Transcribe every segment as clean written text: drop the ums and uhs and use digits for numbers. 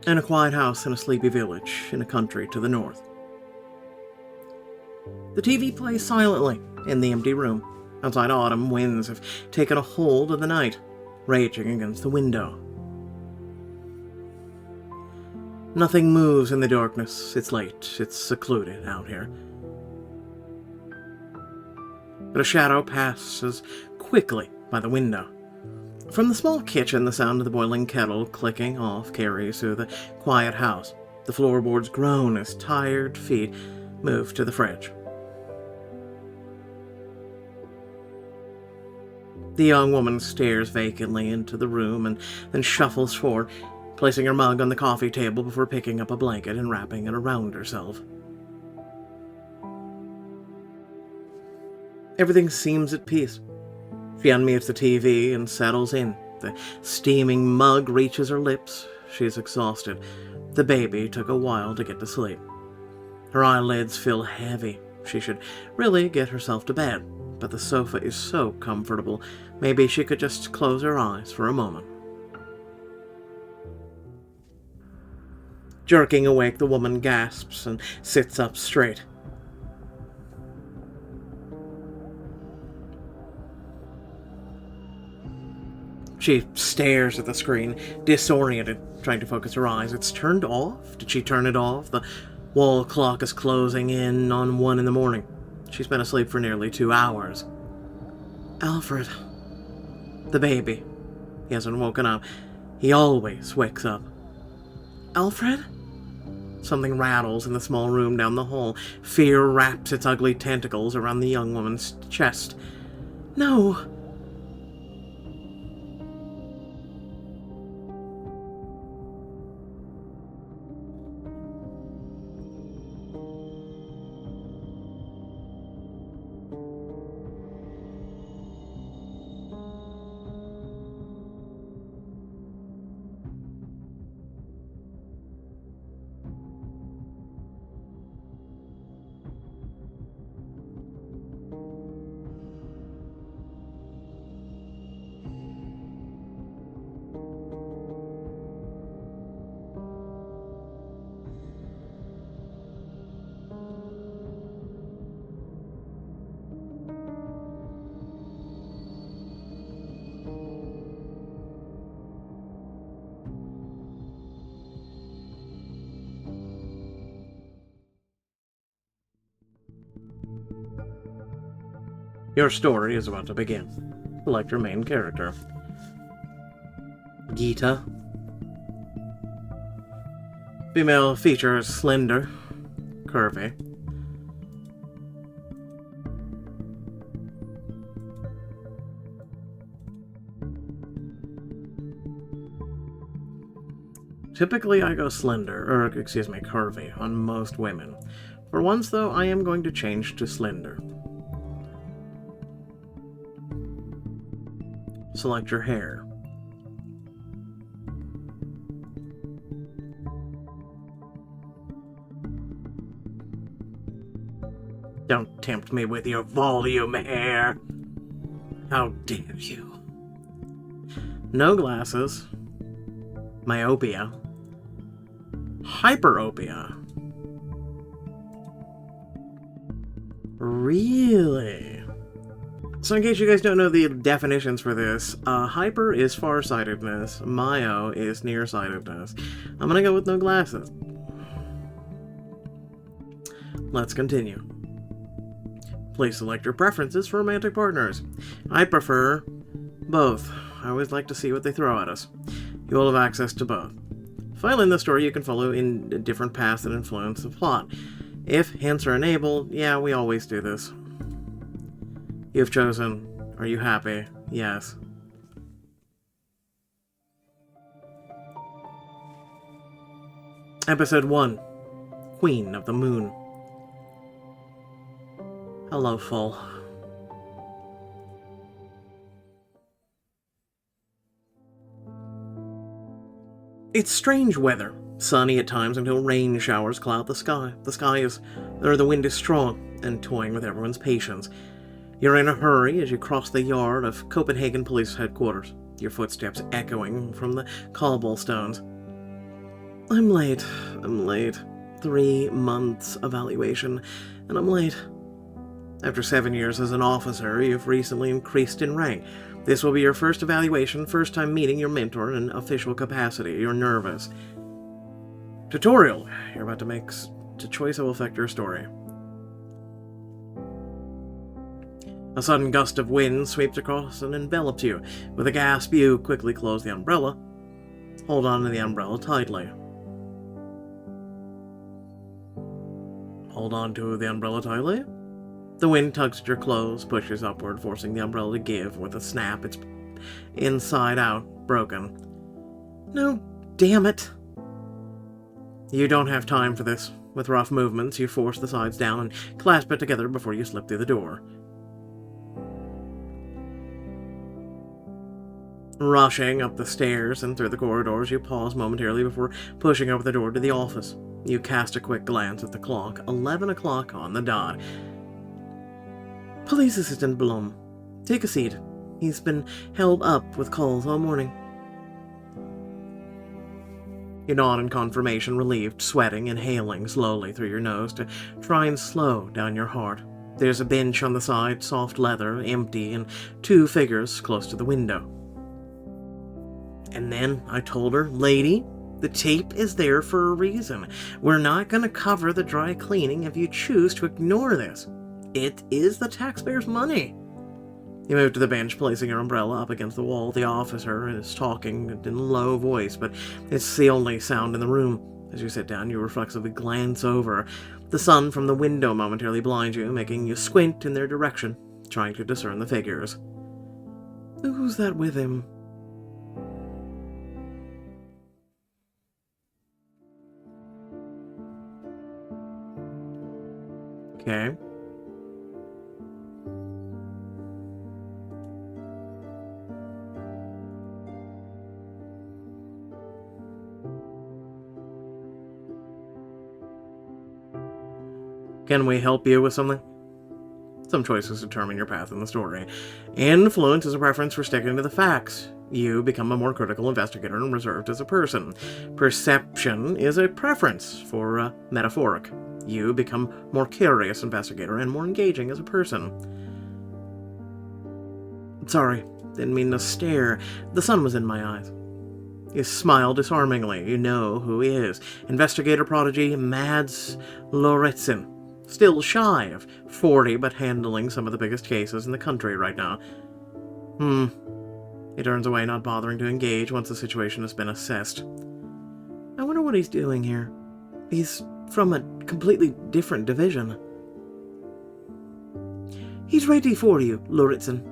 in a quiet house in a sleepy village in a country to the north. The TV plays silently in the empty room. Outside, autumn winds have taken a hold of the night, raging against the window. Nothing moves in the darkness. It's late. It's secluded out here. But a shadow passes quickly by the window. From the small kitchen, the sound of the boiling kettle clicking off carries through the quiet house. The floorboards groan as tired feet move to the fridge. The young woman stares vacantly into the room and then shuffles forward, placing her mug on the coffee table before picking up a blanket and wrapping it around herself. Everything seems at peace. She unmutes the TV and settles in. The steaming mug reaches her lips. She's exhausted. The baby took a while to get to sleep. Her eyelids feel heavy. She should really get herself to bed, but the sofa is so comfortable. Maybe she could just close her eyes for a moment. Jerking awake, the woman gasps and sits up straight. She stares at the screen, disoriented, trying to focus her eyes. It's turned off? Did she turn it off? The wall clock is closing in on 1 in the morning. She's been asleep for nearly 2 hours. Alfred. The baby. He hasn't woken up. He always wakes up. Alfred? Something rattles in the small room down the hall. Fear wraps its ugly tentacles around the young woman's chest. No. Your story is about to begin. Select your main character. Gita. Female features slender, curvy. Typically I go curvy on most women. For once though, I am going to change to slender. Select your hair. Don't tempt me with your volume hair. How dare you? No glasses. Myopia. Hyperopia. Really? So in case you guys don't know the definitions for this, hyper is farsightedness, myo is nearsightedness. I'm gonna go with no glasses. Let's continue. Please select your preferences for romantic partners. I prefer both. I always like to see what they throw at us. You will have access to both. Finally, in the story, you can follow in different paths that influence the plot. If hints are enabled, yeah, we always do this. You've chosen. Are you happy? Yes. Episode 1. Queen of the Moon. Hello, Full. It's strange weather. Sunny at times until rain showers cloud the sky. The wind is strong and toying with everyone's patience. You're in a hurry as you cross the yard of Copenhagen Police Headquarters, your footsteps echoing from the cobblestones. I'm late. 3 months evaluation, and I'm late. After 7 years as an officer, you've recently increased in rank. This will be your first evaluation, first time meeting your mentor in an official capacity. You're nervous. Tutorial. You're about to make a choice that will affect your story. A sudden gust of wind sweeps across and envelops you. With a gasp, you quickly close the umbrella. Hold on to the umbrella tightly. Hold on to the umbrella tightly. The wind tugs at your clothes, pushes upward, forcing the umbrella to give. With a snap, it's inside out, broken. No, damn it. You don't have time for this. With rough movements, you force the sides down and clasp it together before you slip through the door. Rushing up the stairs and through the corridors, you pause momentarily before pushing open the door to the office. You cast a quick glance at the clock, 11 o'clock on the dot. Police Assistant Blum, take a seat. He's been held up with calls all morning. You nod in confirmation, relieved, sweating, inhaling slowly through your nose to try and slow down your heart. There's a bench on the side, soft leather, empty, and 2 figures close to the window. And then I told her, lady, the tape is there for a reason. We're not going to cover the dry cleaning if you choose to ignore this. It is the taxpayers' money. You move to the bench, placing your umbrella up against the wall. The officer is talking in a low voice, but it's the only sound in the room. As you sit down, you reflexively glance over. The sun from the window momentarily blinds you, making you squint in their direction, trying to discern the figures. Who's that with him? Okay. Can we help you with something? Some choices determine your path in the story. Influence is a preference for sticking to the facts. You become a more critical investigator and reserved as a person. Perception is a preference for metaphoric. You become more curious investigator and more engaging as a person. Sorry, didn't mean to stare. The sun was in my eyes. You smile disarmingly. You know who he is. Investigator prodigy Mads Lauritsen. Still shy of 40, but handling some of the biggest cases in the country right now. He turns away, not bothering to engage once the situation has been assessed. I wonder what he's doing here. He's from a completely different division. He's ready for you, Lauritsen.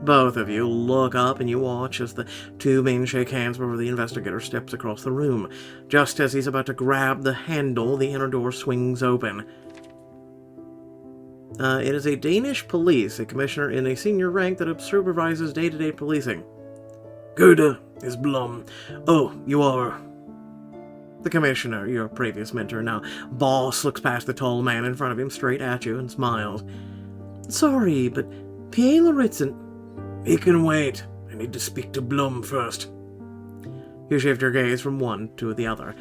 Both of you look up and you watch as the 2 men shake hands before the investigator steps across the room. Just as he's about to grab the handle, the inner door swings open. It is a Danish police, a commissioner in a senior rank that supervises day-to-day policing. Good, is Blum. Oh, you are... The commissioner, your previous mentor, now boss, looks past the tall man in front of him straight at you and smiles. Sorry, but P.A. Lauritsen... He can wait. I need to speak to Blum first. You shift your gaze from one to the other.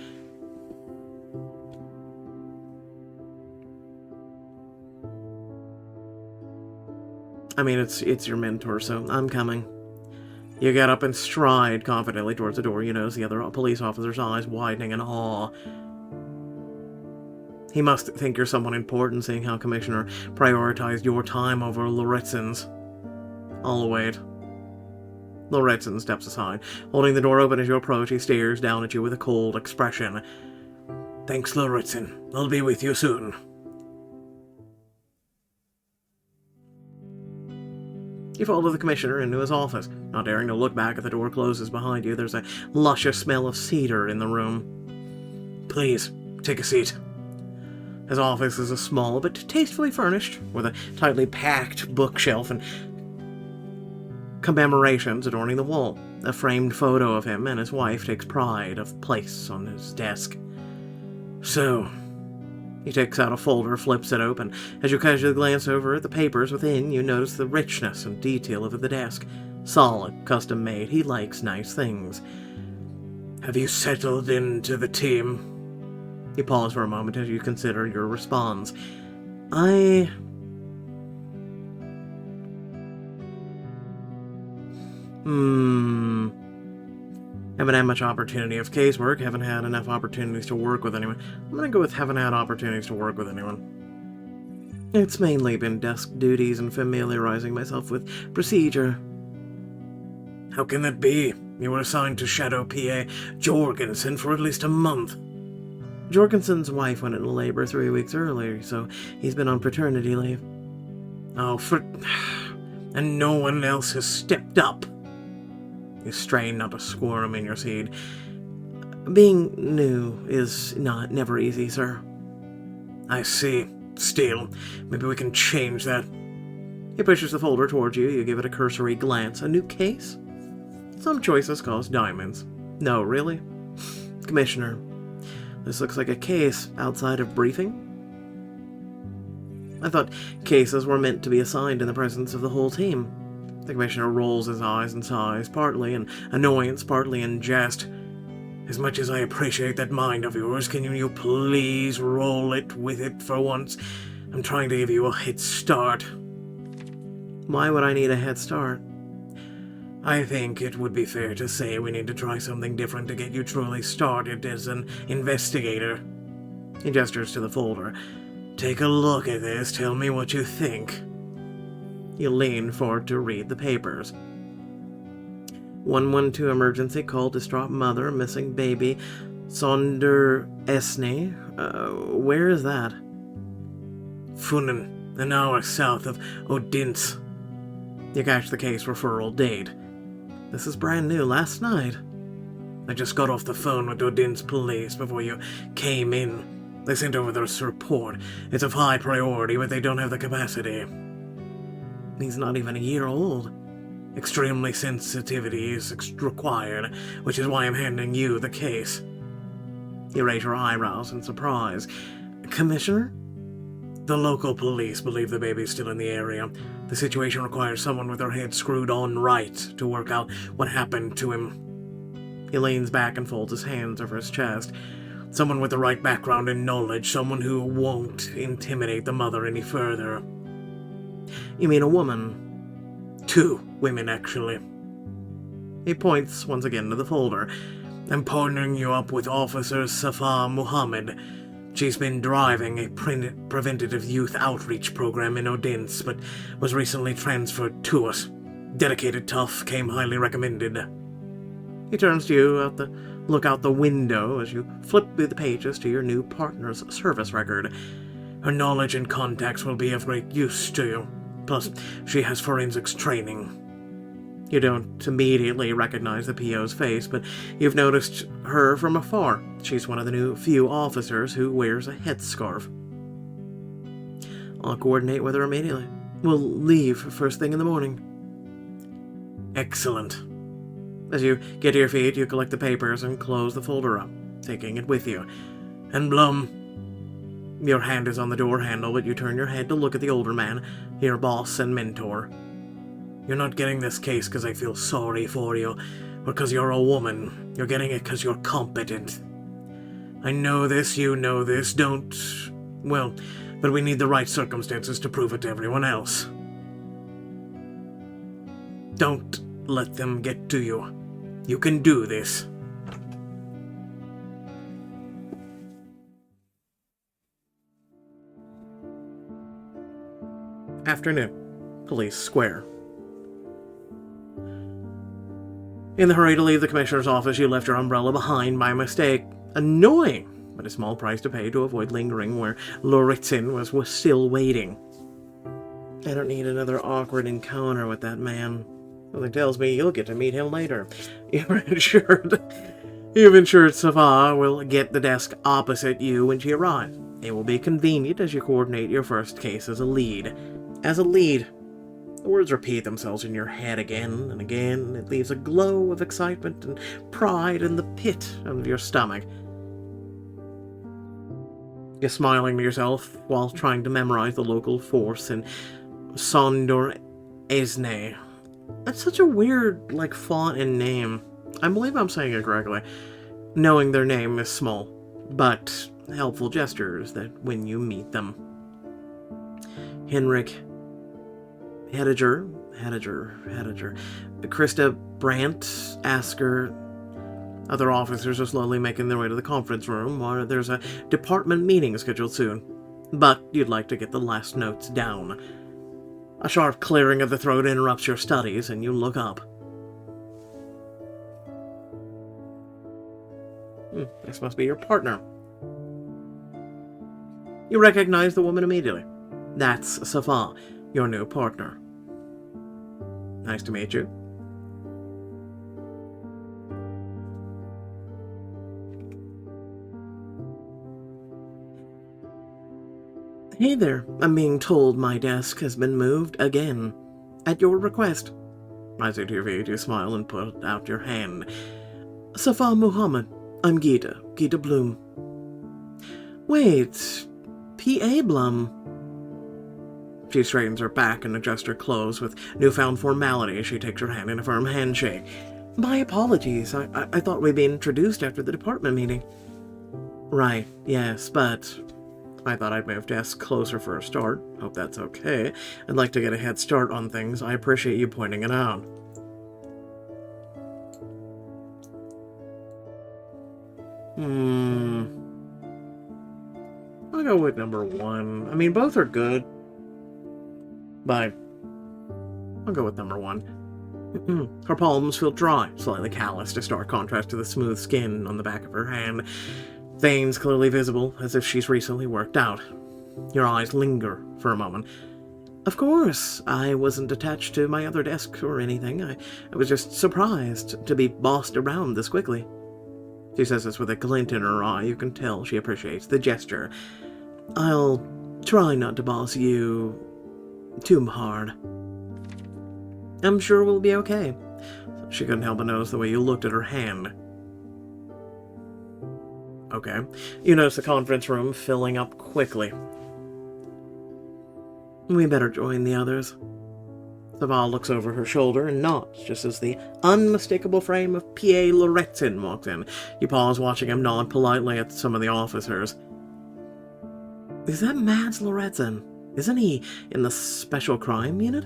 I mean, it's your mentor, so I'm coming. You get up and stride confidently towards the door. You notice the other police officer's eyes widening in awe. He must think you're someone important, seeing how Commissioner prioritized your time over Lauritsen's. I'll wait. Lauritsen steps aside. Holding the door open as you approach, he stares down at you with a cold expression. Thanks, Lauritsen. I'll be with you soon. You follow the commissioner into his office. Not daring to look back as the door closes behind you, there's a luscious smell of cedar in the room. Please, take a seat. His office is a small but tastefully furnished, with a tightly packed bookshelf and commemorations adorning the wall. A framed photo of him and his wife takes pride of place on his desk. So... He takes out a folder, flips it open. As you casually glance over at the papers within, you notice the richness and detail of the desk. Solid, custom-made. He likes nice things. Have you settled into the team? You pause for a moment as you consider your response. I haven't had much opportunity of casework, haven't had enough opportunities to work with anyone. I'm gonna go with haven't had opportunities to work with anyone. It's mainly been desk duties and familiarizing myself with procedure. How can that be? You were assigned to Shadow PA Jorgensen for at least a month. Jorgensen's wife went into labor 3 weeks earlier, so he's been on paternity leave. And no one else has stepped up. You strain not to squirm in your seat. Being new is never easy, sir. I see. Still, maybe we can change that. He pushes the folder towards you. You give it a cursory glance. A new case? Some choices cost diamonds. No, really? Commissioner, this looks like a case outside of briefing. I thought cases were meant to be assigned in the presence of the whole team. The commissioner rolls his eyes and sighs, partly in annoyance, partly in jest. As much as I appreciate that mind of yours, can you please roll it with it for once? I'm trying to give you a head start. Why would I need a head start? I think it would be fair to say we need to try something different to get you truly started as an investigator. He gestures to the folder. Take a look at this, tell me what you think. You lean forward to read the papers. 112 emergency call, distraught mother, missing baby, Sonder Esne. Where is that? Funen, an hour south of Odense. You catch the case referral date. This is brand new, last night. I just got off the phone with Odense police before you came in. They sent over this report. It's of high priority, but they don't have the capacity. He's not even a year old. Extremely sensitivity is required, which is why I'm handing you the case. You raise your eyebrows in surprise. Commissioner? The local police believe the baby's still in the area. The situation requires someone with their head screwed on right to work out what happened to him. He leans back and folds his hands over his chest. Someone with the right background and knowledge, someone who won't intimidate the mother any further. You mean a woman? 2 women, actually. He points once again to the folder. I'm partnering you up with Officer Safa Muhammad. She's been driving a preventative youth outreach program in Odense, but was recently transferred to us. Dedicated, tough, came highly recommended. He turns to you look out the window as you flip through the pages to your new partner's service record. Her knowledge and contacts will be of great use to you. Plus, she has forensics training. You don't immediately recognize the PO's face, but you've noticed her from afar. She's one of the few officers who wears a headscarf. I'll coordinate with her immediately. We'll leave first thing in the morning. Excellent. As you get to your feet, you collect the papers and close the folder up, taking it with you. And Blum, your hand is on the door handle, but you turn your head to look at the older man, your boss and mentor. You're not getting this case because I feel sorry for you, or because you're a woman. You're getting it because you're competent. I know this, you know this, but we need the right circumstances to prove it to everyone else. Don't let them get to you. You can do this. Afternoon. Police Square. In the hurry to leave the commissioner's office, you left your umbrella behind by mistake. Annoying, but a small price to pay to avoid lingering where Loritzin was still waiting. I don't need another awkward encounter with that man. Something tells me you'll get to meet him later. You've ensured Safa will get the desk opposite you when she arrives. It will be convenient as you coordinate your first case as a lead. As a lead. The words repeat themselves in your head again and again. It leaves a glow of excitement and pride in the pit of your stomach. You're smiling to yourself while trying to memorize the local force in Sondor Esne. That's such a weird, font and name. I believe I'm saying it correctly. Knowing their name is small, but helpful gestures that when you meet them. Henrik Hediger. Krista Brandt, Asker. Other officers are slowly making their way to the conference room, or there's a department meeting scheduled soon. But you'd like to get the last notes down. A sharp clearing of the throat interrupts your studies, and you look up. This must be your partner. You recognize the woman immediately. That's Safa, your new partner. Nice to meet you. Hey there, I'm being told my desk has been moved again. At your request. Rising to your feet, you smile and put out your hand. Safa Muhammad, I'm Gita Bloom. Wait, P.A. Blum. She straightens her back and adjusts her clothes with newfound formality as she takes her hand in a firm handshake. My apologies, I thought we'd be introduced after the department meeting. Right, yes, but I thought I'd move desks closer for a start. Hope that's okay. I'd like to get a head start on things. I appreciate you pointing it out. I'll go with number 1. I mean, both are good, but I'll go with number 1. Her palms feel dry, slightly calloused, a stark contrast to the smooth skin on the back of her hand. Veins clearly visible, as if she's recently worked out. Your eyes linger for a moment. Of course, I wasn't attached to my other desk or anything. I was just surprised to be bossed around this quickly. She says this with a glint in her eye. You can tell she appreciates the gesture. I'll try not to boss you too hard. I'm sure we'll be okay. She couldn't help but notice the way you looked at her hand. Okay. You notice the conference room filling up quickly. We better join the others. Saval looks over her shoulder and nods, just as the unmistakable frame of P.A. Loretzin walks in. You pause, watching him nod politely at some of the officers. Is that Mads Loretzin? Isn't he in the Special Crime Unit?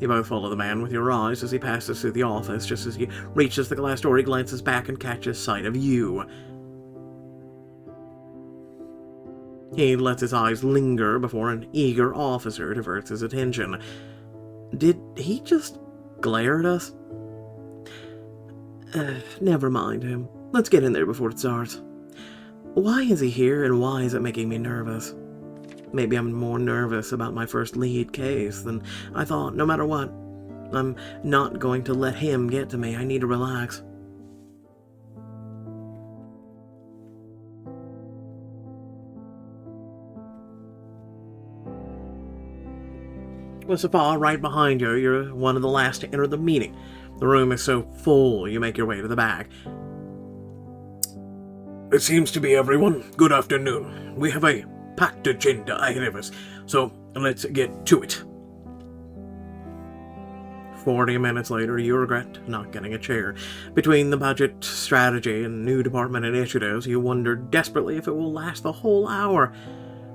You both follow the man with your eyes as he passes through the office. Just as he reaches the glass door, he glances back and catches sight of you. He lets his eyes linger before an eager officer diverts his attention. Did he just glare at us? Never mind him. Let's get in there before it starts. Why is he here, and why is it making me nervous? Maybe I'm more nervous about my first lead case than I thought. No matter what, I'm not going to let him get to me. I need to relax. With Safa right behind you, you're one of the last to enter the meeting. The room is so full, you make your way to the back. It seems to be everyone. Good afternoon. We have a packed agenda ahead of us, so let's get to it. 40 minutes later, you regret not getting a chair. Between the budget, strategy, and new department initiatives, you wonder desperately if it will last the whole hour.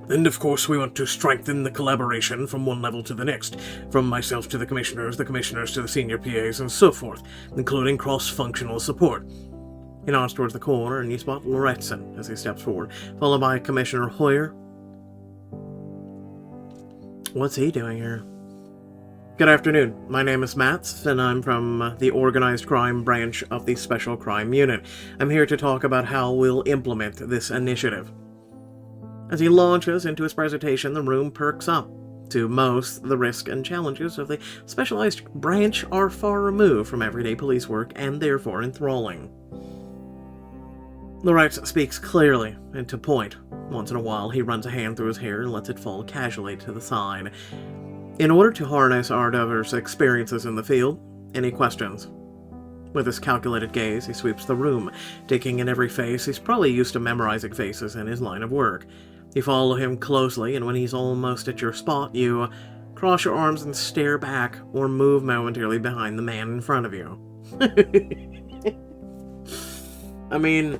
And of course, we want to strengthen the collaboration from one level to the next, from myself to the commissioners to the senior PAs, and so forth, including cross-functional support. He nods towards the corner, and you spot Loretzin as he steps forward, followed by Commissioner Hoyer. What's he doing here? Good afternoon. My name is Mats, and I'm from the Organized Crime Branch of the Special Crime Unit. I'm here to talk about how we'll implement this initiative. As he launches into his presentation, the room perks up. To most, the risks and challenges of the specialized branch are far removed from everyday police work and therefore enthralling. Loretz speaks clearly and to point. Once in a while, he runs a hand through his hair and lets it fall casually to the side. In order to harness our diverse experiences in the field, any questions? With his calculated gaze, he sweeps the room, taking in every face. He's probably used to memorizing faces in his line of work. You follow him closely, and when he's almost at your spot, you cross your arms and stare back, or move momentarily behind the man in front of you. I mean,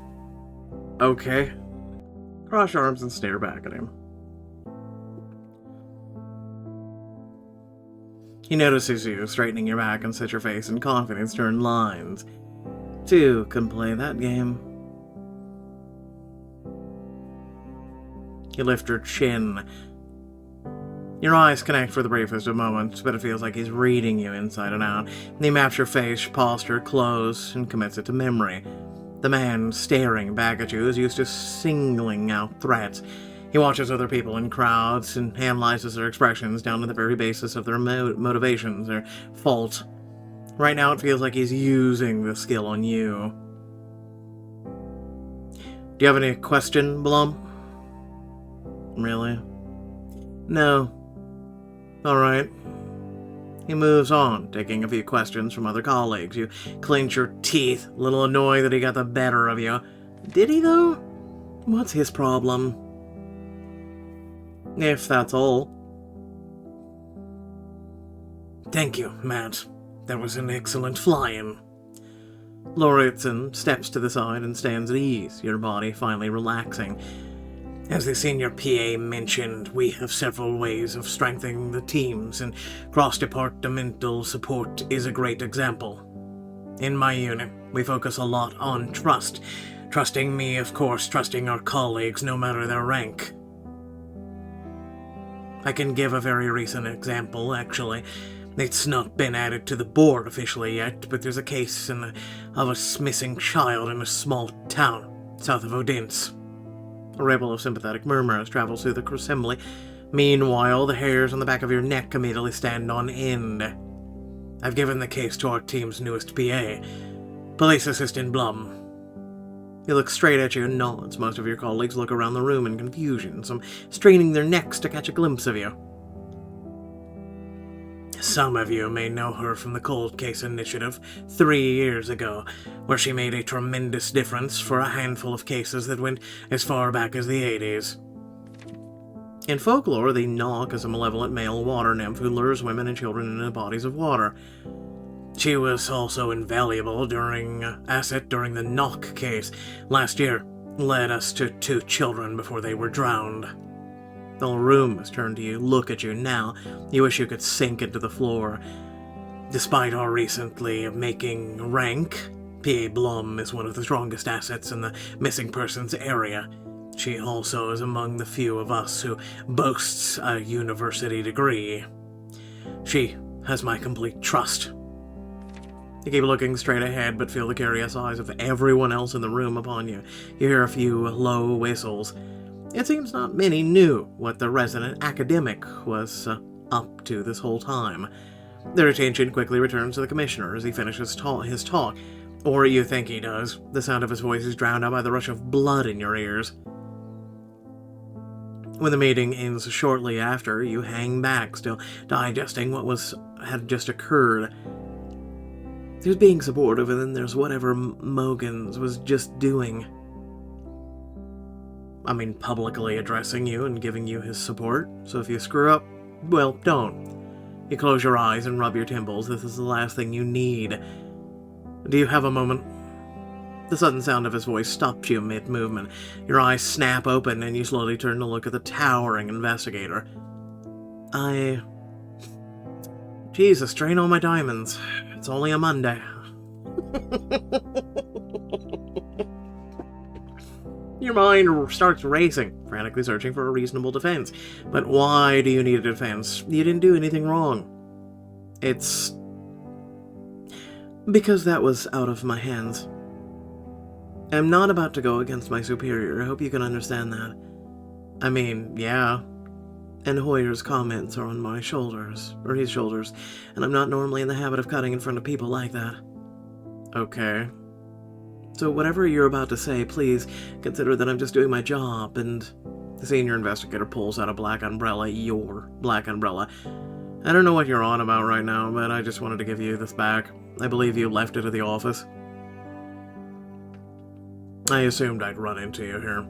Okay. Cross your arms and stare back at him. He notices you, straightening your back and set your face in confidence-turned lines. Two can play that game. You lift your chin. Your eyes connect for the briefest of moments, but it feels like he's reading you inside and out. He maps your face, posture, clothes, and commits it to memory. The man staring back at you is used to singling out threats. He watches other people in crowds and analyzes their expressions down to the very basis of their motivations, their fault. Right now it feels like he's using the skill on you. Do you have any question, Blum? Really? No. Alright. He moves on, taking a few questions from other colleagues. You clench your teeth, a little annoyed that he got the better of you. Did he, though? What's his problem? If that's all. Thank you, Matt. That was an excellent fly-in. Lauritsen steps to the side and stands at ease, your body finally relaxing. As the senior PA mentioned, we have several ways of strengthening the teams, and cross-departmental support is a great example. In my unit, we focus a lot on trust. Trusting me, of course, trusting our colleagues, no matter their rank. I can give a very recent example, actually. It's not been added to the board officially yet, but there's a case of a missing child in a small town south of Odense. A ripple of sympathetic murmurs travels through the assembly. Meanwhile, the hairs on the back of your neck immediately stand on end. I've given the case to our team's newest PA, Police Assistant Blum. He looks straight at you and nods. Most of your colleagues look around the room in confusion, some straining their necks to catch a glimpse of you. Some of you may know her from the Cold Case Initiative 3 years ago, where she made a tremendous difference for a handful of cases that went as far back as the 80s. In folklore, the Knock is a malevolent male water nymph who lures women and children into bodies of water. She was also invaluable during the Knock case last year, led us to 2 children before they were drowned. The whole room has turned to you, look at you now. You wish you could sink into the floor. Despite our recently making rank, P.A. Blum is one of the strongest assets in the missing persons area. She also is among the few of us who boasts a university degree. She has my complete trust. You keep looking straight ahead, but feel the curious eyes of everyone else in the room upon you. You hear a few low whistles. It seems not many knew what the resident academic was up to this whole time. Their attention quickly returns to the commissioner as he finishes his talk, or you think he does. The sound of his voice is drowned out by the rush of blood in your ears. When the meeting ends shortly after, you hang back, still digesting what had just occurred. There's being supportive, and then there's whatever Mogans was just doing. I mean, publicly addressing you and giving you his support, so if you screw up, well, don't. You close your eyes and rub your temples. This is the last thing you need. Do you have a moment? The sudden sound of his voice stops you mid-movement. Your eyes snap open and you slowly turn to look at the towering investigator. Jesus, drain all my diamonds. It's only a Monday. Your mind starts racing, frantically searching for a reasonable defense. But why do you need a defense? You didn't do anything wrong. It's because that was out of my hands. I'm not about to go against my superior. I hope you can understand that. I mean, yeah. And Hoyer's comments are on my shoulders, or his shoulders, and I'm not normally in the habit of cutting in front of people like that. Okay. So whatever you're about to say, please consider that I'm just doing my job, and the senior investigator pulls out a black umbrella, your black umbrella. I don't know what you're on about right now, but I just wanted to give you this back. I believe you left it at the office. I assumed I'd run into you here.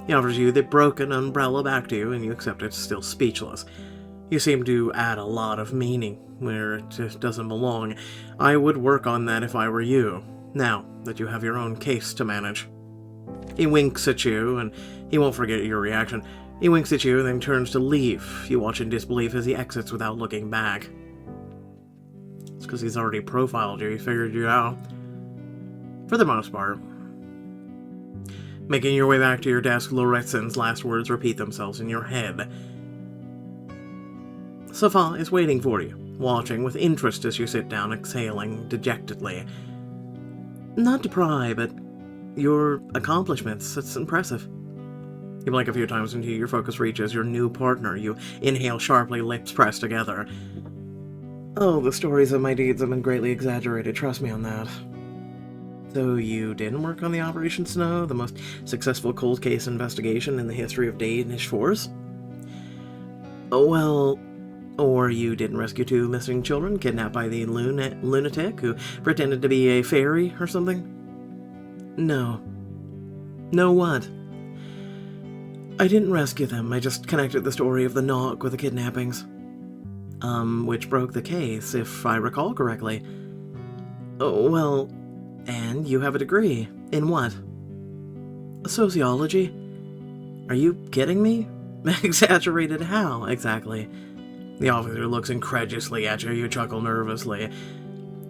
He offers you the broken umbrella back to you, and you accept it, still speechless. You seem to add a lot of meaning where it just doesn't belong. I would work on that if I were you, now that you have your own case to manage. He winks at you, and he won't forget your reaction. He winks at you and then turns to leave. You watch in disbelief as he exits without looking back. It's because he's already profiled you. He figured you out. For the most part. Making your way back to your desk, Loretzen's last words repeat themselves in your head. Safa is waiting for you, watching with interest as you sit down, exhaling dejectedly. Not to pry, but your accomplishments, it's impressive. You blink a few times until your focus reaches your new partner. You inhale sharply, lips pressed together. Oh, the stories of my deeds have been greatly exaggerated, trust me on that. So you didn't work on the Operation Snow, the most successful cold case investigation in the history of Danish force? Oh, well, or you didn't rescue 2 missing children kidnapped by the lunatic who pretended to be a fairy or something? No. No what? I didn't rescue them, I just connected the story of the knock with the kidnappings. Which broke the case, if I recall correctly. Oh, well, and you have a degree. In what? Sociology? Are you kidding me? Exaggerated how, exactly? The officer looks incredulously at you. You chuckle nervously.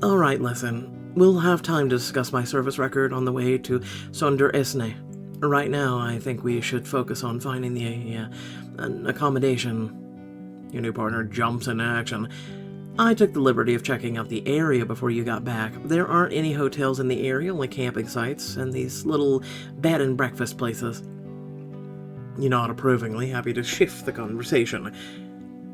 All right, listen. We'll have time to discuss my service record on the way to Sonderesne. Right now, I think we should focus on finding an accommodation. Your new partner jumps into action. I took the liberty of checking out the area before you got back. There aren't any hotels in the area, only camping sites and these little bed and breakfast places. You nod approvingly, happy to shift the conversation.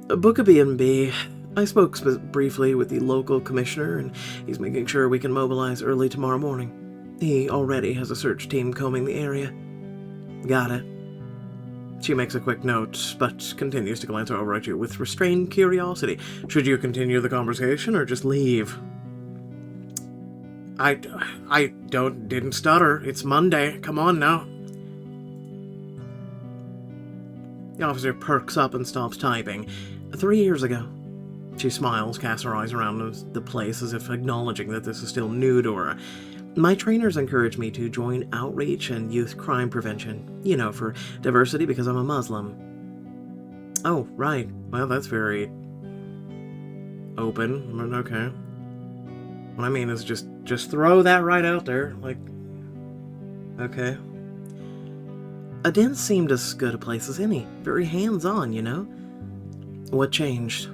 Book a B&B. I spoke briefly with the local commissioner, and he's making sure we can mobilize early tomorrow morning. He already has a search team combing the area. Got it. She makes a quick note, but continues to glance over at you with restrained curiosity. Should you continue the conversation or just leave? I didn't stutter. It's Monday. Come on now. The officer perks up and stops typing. 3 years ago. She smiles, casts her eyes around the place as if acknowledging that this is still new to her. My trainers encouraged me to join outreach and youth crime prevention. You know, for diversity because I'm a Muslim. Oh, right. Well, that's very open, but okay. What I mean is just throw that right out there. Like, okay. Aden seemed as good a place as any. Very hands-on, you know? What changed?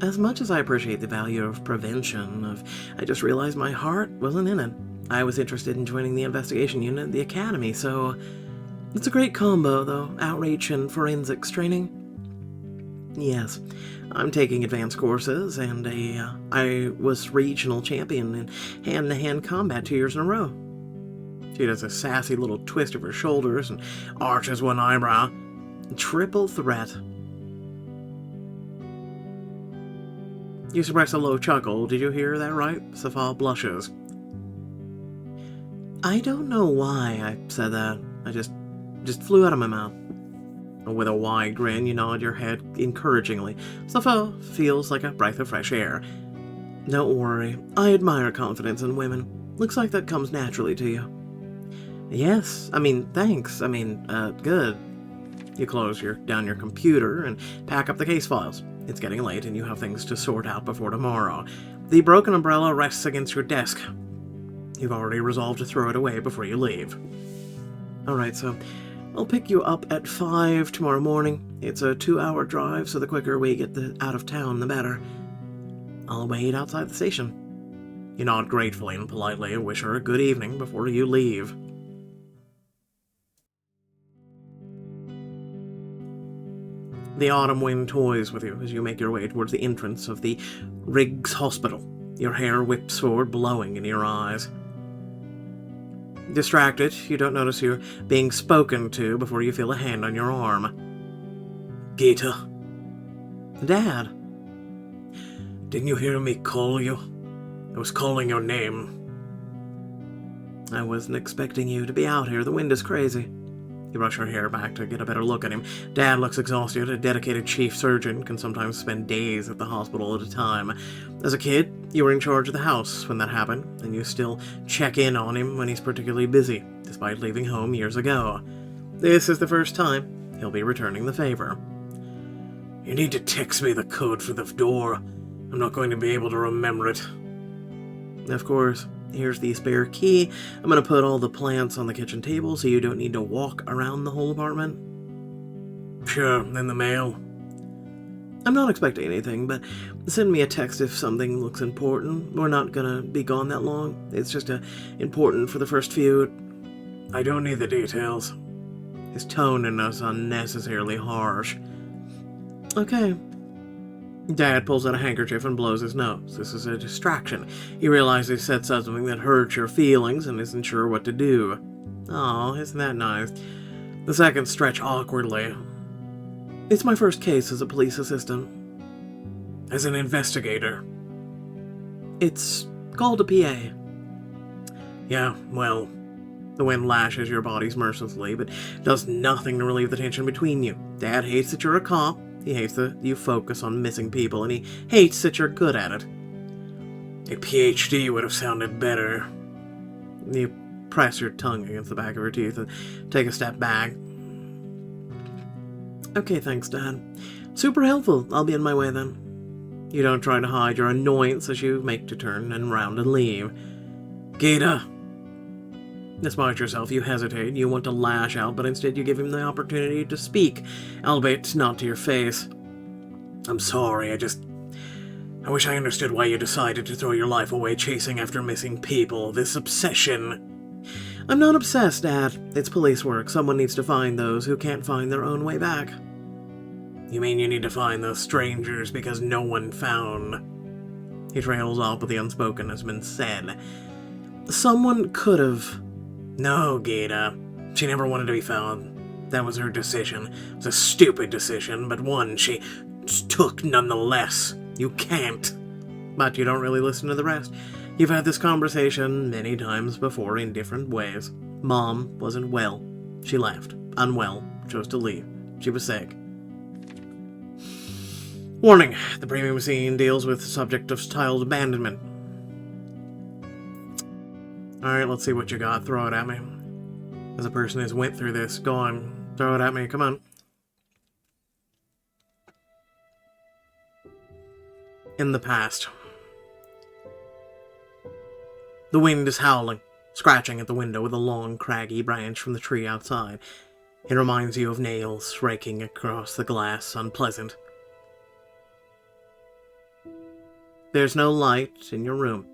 As much as I appreciate the value of prevention, I just realized my heart wasn't in it. I was interested in joining the investigation unit at the academy, so it's a great combo, though, outreach and forensics training. Yes, I'm taking advanced courses, and I was regional champion in hand-to-hand combat 2 years in a row. She does a sassy little twist of her shoulders and arches one eyebrow. Triple threat. You suppress a low chuckle. Did you hear that right? Safa blushes. I don't know why I said that. I just flew out of my mouth. With a wide grin, you nod your head encouragingly. Safa feels like a breath of fresh air. Don't worry. I admire confidence in women. Looks like that comes naturally to you. Yes. Thanks. Good. You close down your computer and pack up the case files. It's getting late and you have things to sort out before tomorrow. The broken umbrella rests against your desk. You've already resolved to throw it away before you leave. Alright, so I'll pick you up at 5 tomorrow morning. It's a 2-hour drive, so the quicker we get out of town, the better. I'll wait outside the station. You nod gratefully and politely and wish her a good evening before you leave. The autumn wind toys with you as you make your way towards the entrance of the Riggs Hospital. Your hair whips forward, blowing in your eyes. Distracted, you don't notice you're being spoken to before you feel a hand on your arm. Gita. Dad. Didn't you hear me call you? I was calling your name. I wasn't expecting you to be out here. The wind is crazy. You brush her hair back to get a better look at him. Dad looks exhausted. A dedicated chief surgeon can sometimes spend days at the hospital at a time. As a kid, you were in charge of the house when that happened, and you still check in on him when he's particularly busy, despite leaving home years ago. This is the first time he'll be returning the favor. You need to text me the code for the door. I'm not going to be able to remember it. Of course. Here's the spare key. I'm going to put all the plants on the kitchen table so you don't need to walk around the whole apartment. Sure, in the mail. I'm not expecting anything, but send me a text if something looks important. We're not going to be gone that long. It's just important for the first few. I don't need the details. His tone is unnecessarily harsh. Okay. Dad pulls out a handkerchief and blows his nose. This is a distraction. He realizes he said something that hurts your feelings and isn't sure what to do. Aw, isn't that nice? The seconds stretch awkwardly. It's my first case as a police assistant. As an investigator. It's called a PA. Yeah, well, the wind lashes your bodies mercilessly, but does nothing to relieve the tension between you. Dad hates that you're a cop. He hates that you focus on missing people, and he hates that you're good at it. A PhD would have sounded better. You press your tongue against the back of her teeth and take a step back. Okay, thanks, Dad. Super helpful. I'll be on my way then. You don't try to hide your annoyance as you make to turn and round and leave. Gita. Despite yourself, you hesitate. You want to lash out, but instead you give him the opportunity to speak, albeit not to your face. I'm sorry, I wish I understood why you decided to throw your life away chasing after missing people. This obsession. I'm not obsessed, Dad. It's police work. Someone needs to find those who can't find their own way back. You mean you need to find those strangers because no one found? He trails off, but the unspoken has been said. Someone could have. No, Gita. She never wanted to be found. That was her decision. It was a stupid decision, but one she took nonetheless. You can't. But you don't really listen to the rest. You've had this conversation many times before in different ways. Mom wasn't well. She left. Unwell. Chose to leave. She was sick. Warning. The premium scene deals with the subject of child abandonment. Alright, let's see what you got. Throw it at me. As a person who's went through this, go on. Throw it at me. Come on. In the past. The wind is howling, scratching at the window with a long, craggy branch from the tree outside. It reminds you of nails raking across the glass, unpleasant. There's no light in your room,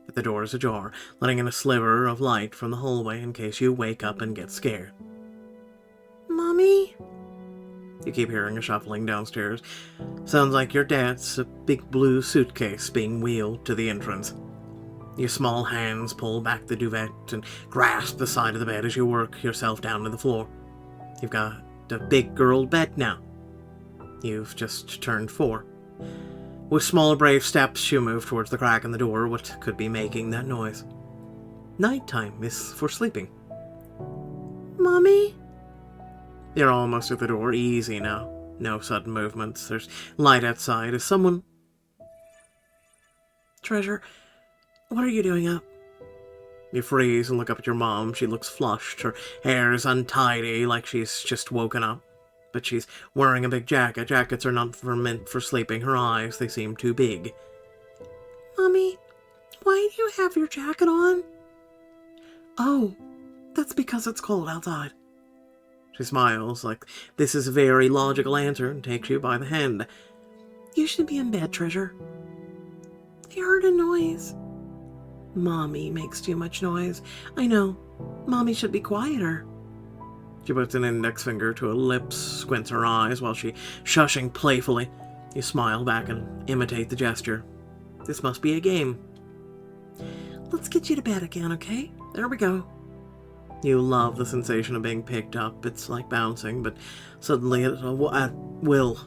but the door is ajar, letting in a sliver of light from the hallway in case you wake up and get scared. Mommy? You keep hearing a shuffling downstairs. Sounds like your dad's a big blue suitcase being wheeled to the entrance. Your small hands pull back the duvet and grasp the side of the bed as you work yourself down to the floor. You've got a big girl bed now. You've just turned 4. With small, brave steps, you move towards the crack in the door, what could be making that noise. Nighttime is for sleeping. Mommy? You're almost at the door. Easy now. No sudden movements. There's light outside. Is someone... Treasure, what are you doing up? You freeze and look up at your mom. She looks flushed. Her hair is untidy, like she's just woken up. But she's wearing a big jacket. Jackets are not meant for sleeping. Her eyes, they seem too big. Mommy, why do you have your jacket on? Oh, that's because it's cold outside. She smiles like this is a very logical answer and takes you by the hand. You should be in bed, Treasure. I heard a noise. Mommy makes too much noise. I know. Mommy should be quieter. She puts an index finger to her lips, squints her eyes while she shushing playfully. You smile back and imitate the gesture. This must be a game. Let's get you to bed again, okay? There we go. You love the sensation of being picked up. It's like bouncing, but suddenly at will.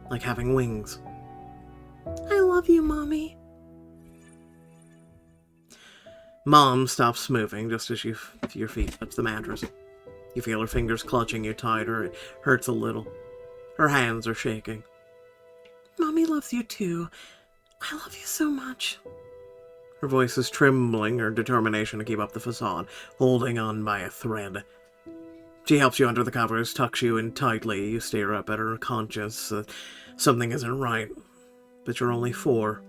Like having wings. I love you, Mommy. Mom stops moving just as your feet touch the mattress. You feel her fingers clutching you tighter. It hurts a little. Her hands are shaking. Mommy loves you too. I love you so much. Her voice is trembling, her determination to keep up the facade, holding on by a thread. She helps you under the covers, tucks you in tightly. You stare up at her, conscious that something isn't right. But you're only 4.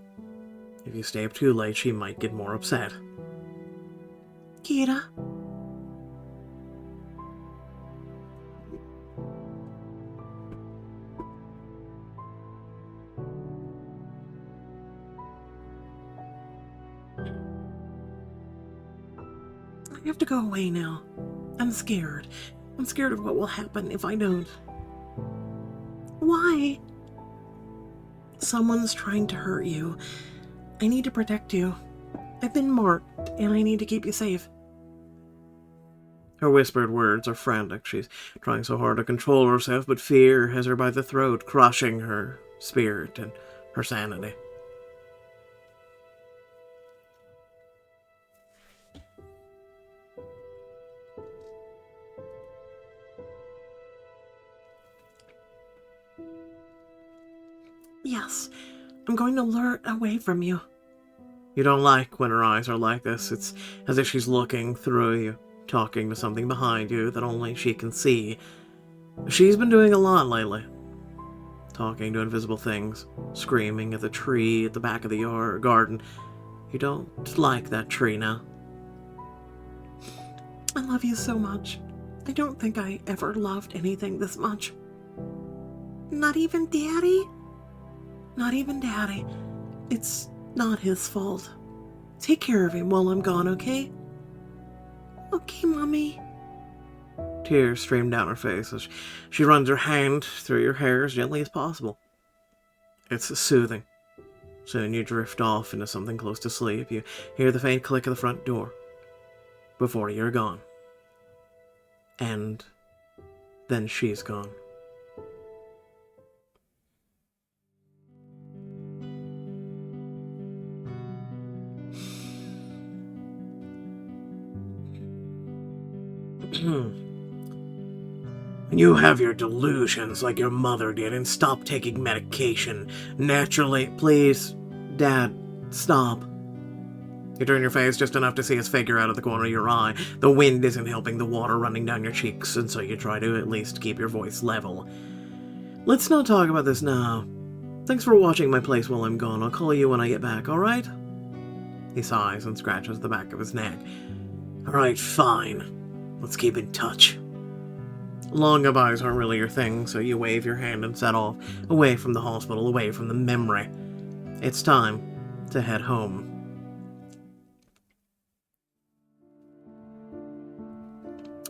If you stay up too late, she might get more upset. Kira? I have to go away now. I'm scared. I'm scared of what will happen if I don't. Why? Someone's trying to hurt you. I need to protect you. I've been marked, and I need to keep you safe. Her whispered words are frantic. She's trying so hard to control herself, but fear has her by the throat, crushing her spirit and her sanity. Yes, I'm going to lure away from you. You don't like when her eyes are like this. It's as if she's looking through you, talking to something behind you that only she can see. She's been doing a lot lately. Talking to invisible things, screaming at the tree at the back of the garden. You don't like that tree now. I love you so much. I don't think I ever loved anything this much. Not even Daddy? Not even Daddy. It's not his fault. Take care of him while I'm gone, okay? Okay, Mommy. Tears stream down her face as she runs her hand through your hair as gently as possible. It's soothing. Soon you drift off into something close to sleep. You hear the faint click of the front door. Before you're gone. And then she's gone. You have your delusions like your mother did and stop taking medication. Naturally, please, Dad, stop. You turn your face just enough to see his figure out of the corner of your eye. The wind isn't helping the water running down your cheeks, and so you try to at least keep your voice level. Let's not talk about this now. Thanks for watching my place while I'm gone. I'll call you when I get back, alright? He sighs and scratches the back of his neck. Alright, fine. Let's keep in touch. Long goodbyes aren't really your thing, so you wave your hand and set off, away from the hospital, away from the memory. It's time to head home.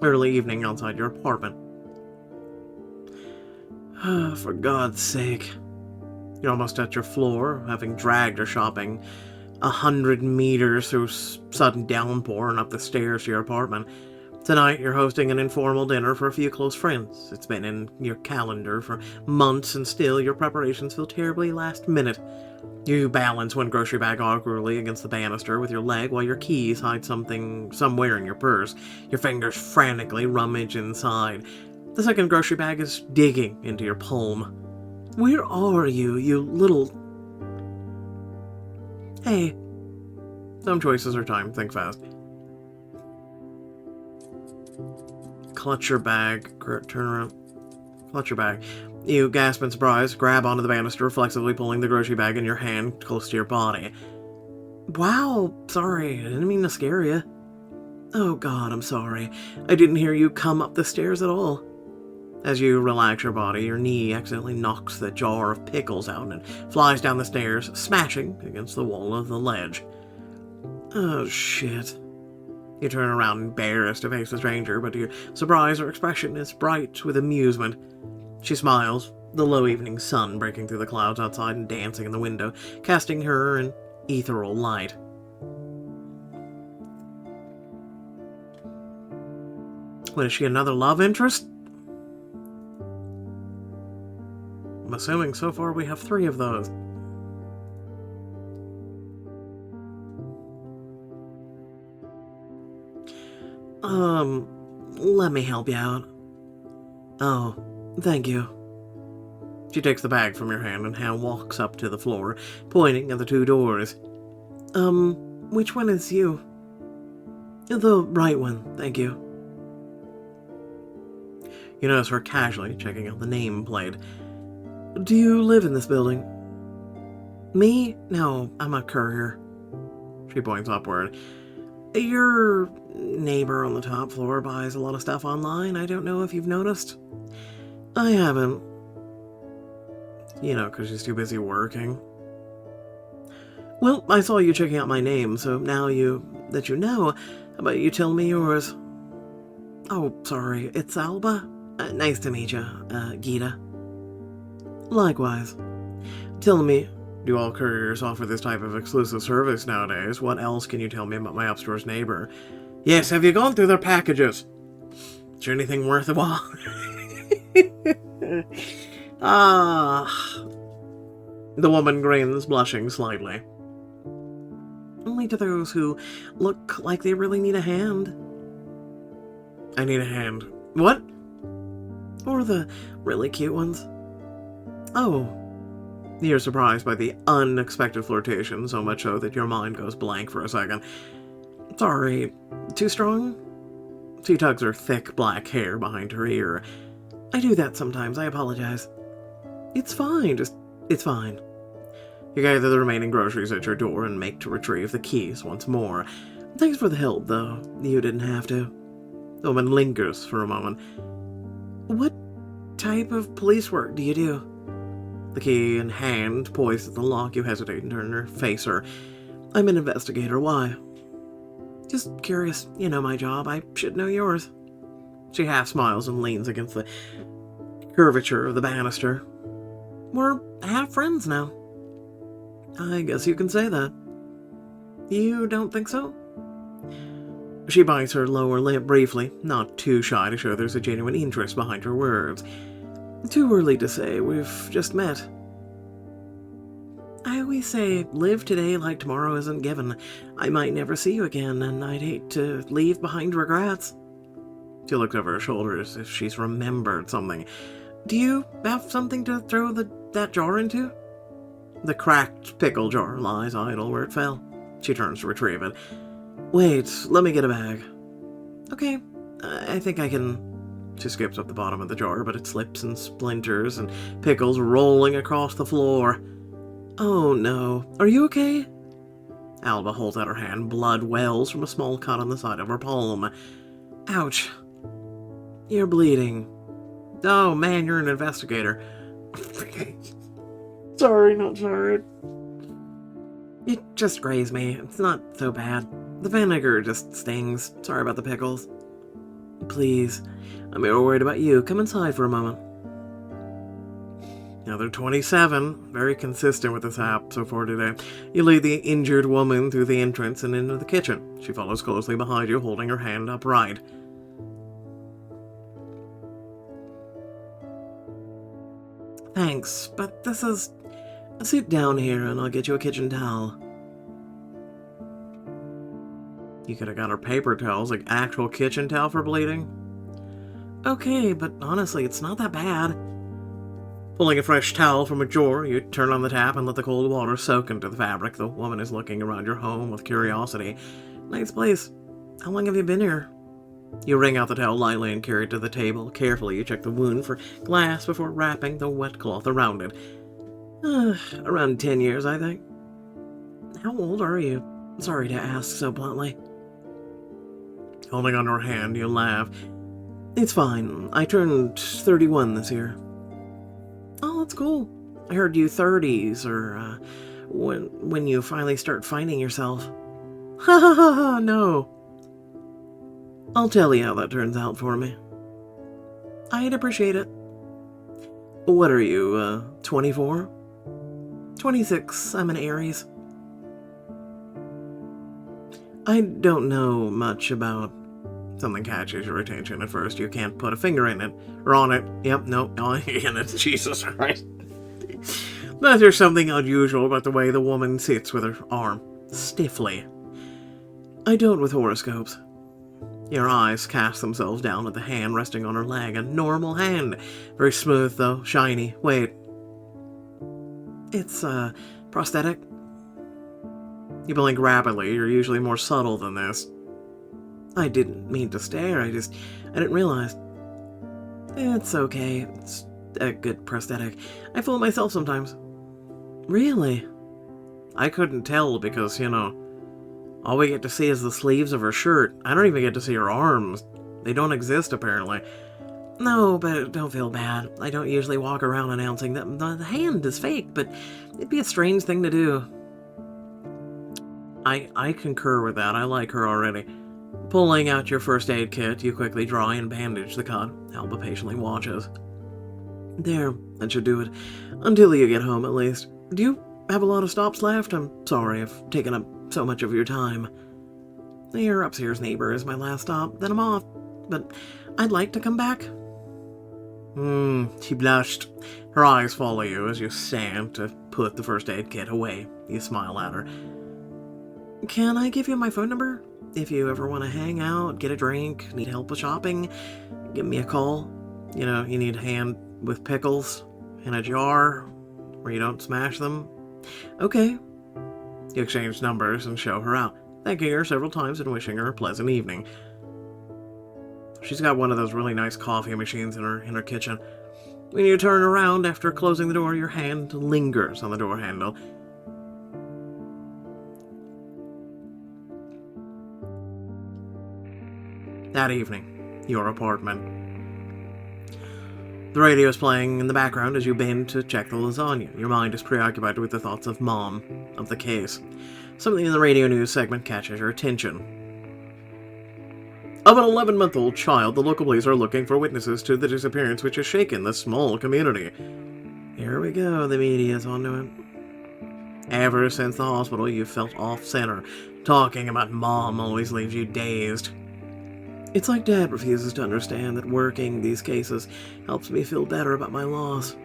Early evening outside your apartment. For God's sake. You're almost at your floor, having dragged her shopping 100 meters through sudden downpour and up the stairs to your apartment. Tonight, you're hosting an informal dinner for a few close friends. It's been in your calendar for months, and still your preparations feel terribly last minute. You balance one grocery bag awkwardly against the banister with your leg while your keys hide somewhere in your purse. Your fingers frantically rummage inside. The second grocery bag is digging into your palm. Where are you, you little... Hey. Some choices are time. Think fast. Clutch your bag. Turn around. Clutch your bag. You gasp in surprise, grab onto the banister, reflexively pulling the grocery bag in your hand close to your body. Wow, sorry, I didn't mean to scare you. Oh God, I'm sorry. I didn't hear you come up the stairs at all. As you relax your body, your knee accidentally knocks the jar of pickles out and flies down the stairs, smashing against the wall of the ledge. Oh shit. You turn around embarrassed to face the stranger, but to your surprise, her expression is bright with amusement. She smiles, the low evening sun breaking through the clouds outside and dancing in the window, casting her an ethereal light. What, is she another love interest? I'm assuming so far we have 3 of those. let me help you out. Oh, thank you. She takes the bag from your hand and walks up to the floor, pointing at the 2 doors. Which one is you? The right one, thank you. You notice her casually checking out the nameplate. Do you live in this building? Me? No, I'm a courier. She points upward. Your neighbor on the top floor buys a lot of stuff online. I don't know if you've noticed. I haven't. You know, because she's too busy working. Well, I saw you checking out my name, so now that you know, how about you tell me yours? Oh, sorry, it's Alba. Nice to meet you, Gita. Likewise. Tell me, do all couriers offer this type of exclusive service nowadays? What else can you tell me about my upstairs neighbor? Yes, have you gone through their packages? Is there anything worth a while? The woman grins, blushing slightly. Only to those who look like they really need a hand. I need a hand. What? Or the really cute ones. Oh. You're surprised by the unexpected flirtation, so much so that your mind goes blank for a second. Sorry, too strong? She tugs her thick black hair behind her ear. I do that sometimes, I apologize. It's fine, it's fine. You gather the remaining groceries at your door and make to retrieve the keys once more. Thanks for the help, though. You didn't have to. The woman lingers for a moment. What type of police work do you do? The key in hand, poised at the lock, you hesitate and turn to face her. I'm an investigator. Why? Just curious. You know my job. I should know yours. She half smiles and leans against the curvature of the banister. We're half friends now. I guess you can say that. You don't think so? She bites her lower lip briefly, not too shy to show there's a genuine interest behind her words. Too early to say. We've just met. I always say, live today like tomorrow isn't given. I might never see you again, and I'd hate to leave behind regrets. She looks over her shoulder as if she's remembered something. Do you have something to throw that jar into? The cracked pickle jar lies idle where it fell. She turns to retrieve it. Wait, let me get a bag. Okay, I think I can... She skips up the bottom of the jar, but it slips and splinters and pickles rolling across the floor. Oh no, are you okay? Alba holds out her hand. Blood wells from a small cut on the side of her palm. Ouch. You're bleeding. Oh man, you're an investigator. Sorry, not sorry. It just grazed me. It's not so bad. The vinegar just stings. Sorry about the pickles. Please, I'm more worried about you. Come inside for a moment. Now they're 27, very consistent with this app so far today. You lead the injured woman through the entrance and into the kitchen. She follows closely behind you, holding her hand upright. Thanks, but this is... Sit down here and I'll get you a kitchen towel. You could have got her paper towels, like actual kitchen towel for bleeding. Okay, but honestly, it's not that bad. Pulling a fresh towel from a drawer, you turn on the tap and let the cold water soak into the fabric. The woman is looking around your home with curiosity. Nice place. How long have you been here? You wring out the towel lightly and carry it to the table. Carefully, you check the wound for glass before wrapping the wet cloth around it. Around 10 years, I think. How old are you? Sorry to ask so bluntly. Holding on her hand, you laugh. It's fine. I turned 31 this year. Oh, that's cool. I heard you 30s, or, when you finally start finding yourself. Ha ha ha ha, no. I'll tell you how that turns out for me. I'd appreciate it. What are you, 24? 26. I'm an Aries. I don't know much about... Something catches your attention at first. You can't put a finger in it. Or on it. Yep, no, in it. Jesus Christ. But there's something unusual about the way the woman sits with her arm stiffly. I don't with horoscopes. Your eyes cast themselves down at the hand resting on her leg. A normal hand. Very smooth, though. Shiny. Wait. It's, prosthetic. You blink rapidly. You're usually more subtle than this. I didn't mean to stare. I didn't realize. It's okay. It's a good prosthetic. I fool myself sometimes. Really? I couldn't tell because, all we get to see is the sleeves of her shirt. I don't even get to see her arms. They don't exist, apparently. No, but don't feel bad. I don't usually walk around announcing that the hand is fake, but it'd be a strange thing to do. I concur with that. I like her already. Pulling out your first aid kit, you quickly dry and bandage the cut. Alba patiently watches. There, that should do it. Until you get home, at least. Do you have a lot of stops left? I'm sorry I've taken up so much of your time. Your upstairs neighbor is my last stop, then I'm off. But I'd like to come back. She blushed. Her eyes follow you as you stand to put the first aid kit away. You smile at her. Can I give you my phone number? If you ever want to hang out, get a drink, need help with shopping, give me a call. You need a hand with pickles in a jar where you don't smash them. Okay. You exchange numbers and show her out, thanking her several times and wishing her a pleasant evening. She's got one of those really nice coffee machines in her kitchen. When you turn around after closing the door, your hand lingers on the door handle. That evening, your apartment. The radio is playing in the background as you bend to check the lasagna. Your mind is preoccupied with the thoughts of Mom, of the case. Something in the radio news segment catches your attention. Of an 11-month-old child, the local police are looking for witnesses to the disappearance which has shaken the small community. Here we go, the media's onto it. Ever since the hospital, you've felt off-center. Talking about Mom always leaves you dazed. It's like Dad refuses to understand that working these cases helps me feel better about my loss.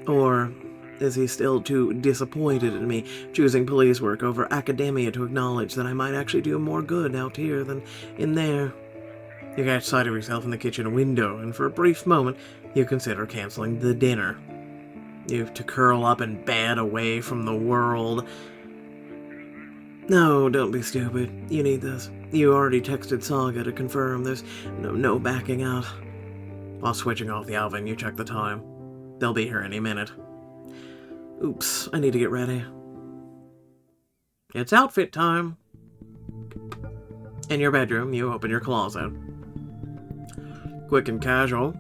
Or is he still too disappointed in me choosing police work over academia to acknowledge that I might actually do more good out here than in there? You catch sight of yourself in the kitchen window, and for a brief moment, you consider canceling the dinner. You have to curl up in bed away from the world. No, don't be stupid. You need this. You already texted Saga to confirm there's no backing out. While switching off the oven, you check the time. They'll be here any minute. Oops, I need to get ready. It's outfit time. In your bedroom, you open your closet. Quick and casual.